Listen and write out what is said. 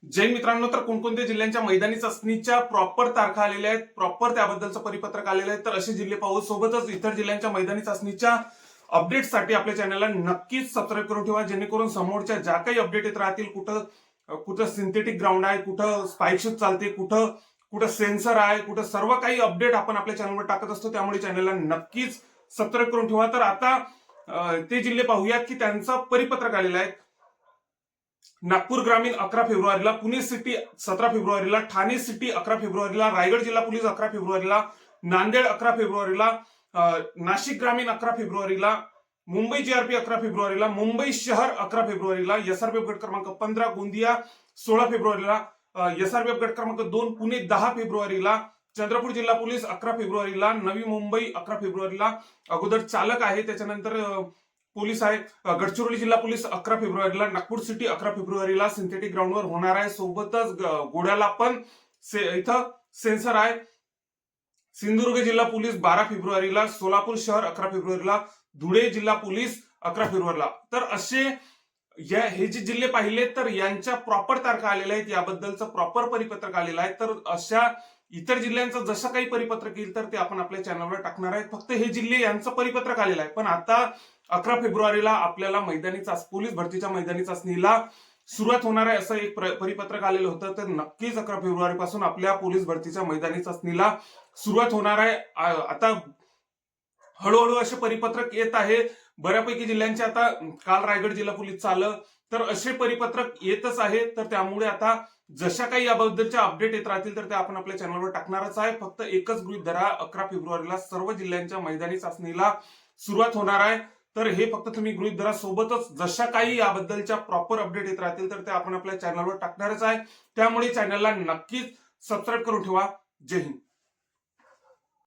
जय मित्रांनो, तर कोणकोणत्या जिल्ह्यांच्या मैदानी चाचणीच्या प्रॉपर तारखा आलेल्या आहेत, प्रॉपर त्याबद्दलचं परिपत्रक आलेलं आहे, तर असे जिल्हे पाहू. सोबतच इतर जिल्ह्यांच्या मैदानी चाचणीच्या अपडेटसाठी आपल्या चॅनलला नक्कीच सबस्क्राईब करून ठेवा, जेणेकरून समोरच्या ज्या काही अपडेट येत राहतील, कुठं कुठं सिंथेटिक ग्राउंड आहे, कुठं स्पाइक शूट चालते, कुठं कुठं सेन्सर आहे, कुठं सर्व काही अपडेट आपण आपल्या चॅनलवर टाकत असतो. त्यामुळे चॅनलला नक्कीच सबस्क्राईब करून ठेवा. तर आता ते जिल्हे पाहूयात की त्यांचं परिपत्रक आलेलं आहे. नागपूर ग्रामीण 11 फेब्रुवारीला, पुणे सिटी 17 फेब्रुवारीला, ठाणे सिटी 11 फेब्रुवारीला, रायगड जिल्हा पोलीस 11 फेब्रुवारीला, नांदेड 11 फेब्रुवारीला, नाशिक ग्रामीण 11 फेब्रुवारीला, मुंबई जीआरपी 11 फेब्रुवारीला, मुंबई शहर 11 फेब्रुवारीला, एसआरपीएफ गट क्रमांक 15 गोंदिया 16 फेब्रुवारीला, एसआरपीएफ गट क्रमांक 2 पुणे 10 फेब्रुवारीला, चंद्रपूर जिल्हा पोलीस 11 फेब्रुवारीला, नवी मुंबई 11 फेब्रुवारीला. अगोदर चालक आहे, त्याच्यानंतर पोलीस आहे. गडचिरोली जिल्हा पोलीस 11 फेब्रुवारीला, नागपूर सिटी 11 फेब्रुवारीला सिंथेटिक ग्राउंडवर होणार आहे. सोबतच घोड्याला पण इथं सेन्सर आहे. सिंधुदुर्ग जिल्हा पोलीस 12 फेब्रुवारीला, सोलापूर शहर 11 फेब्रुवारीला, धुळे जिल्हा पोलीस 11 फेब्रुवारीला. तर असे हे जे जिल्हे पाहिले तर यांच्या प्रॉपर तारखा आलेल्या आहेत, याबद्दलचं प्रॉपर परिपत्रक आलेलं आहे. तर अशा इतर जिल्ह्यांचं जसं काही परिपत्रक येईल तर ते आपण आपल्या चॅनलवर टाकणार आहे. फक्त हे जिल्हे यांचं परिपत्रक आलेलं आहे. पण आता 11 फेब्रुवारीला आपल्याला पोलीस भरतीच्या मैदानी चाचणीला सुरुवात होणार आहे, असं एक परिपत्रक आलेलं होतं. तर नक्कीच 11 फेब्रुवारी पासून आपल्या पोलीस भरतीच्या मैदानी चाचणीला सुरुवात होणार आहे. आता हळूहळू असे परिपत्रक येत आहे बऱ्यापैकी जिल्ह्यांचे. आता काल रायगड जिल्हा पोलीसचं आलं, तर असे परिपत्रक येतच आहे. तर त्यामुळे आता जशा काही याबद्दलच्या अपडेट येत राहतील तर ते आपण आपल्या चॅनलवर टाकणारच आहे. फक्त एकच गृहीत धरा, 11 फेब्रुवारीला सर्व जिल्ह्यांच्या मैदानी चाचणीला सुरुवात होणार आहे. तर हे फक्त तुम्ही गृहीत धरा. सोबतच जशा काही याबद्दलच्या प्रॉपर अपडेट येत राहतील तर ते आपण आपल्या चॅनलवर टाकणारच आहे. त्यामुळे चॅनलला नक्कीच सबस्क्राईब करून ठेवा. जय हिंद.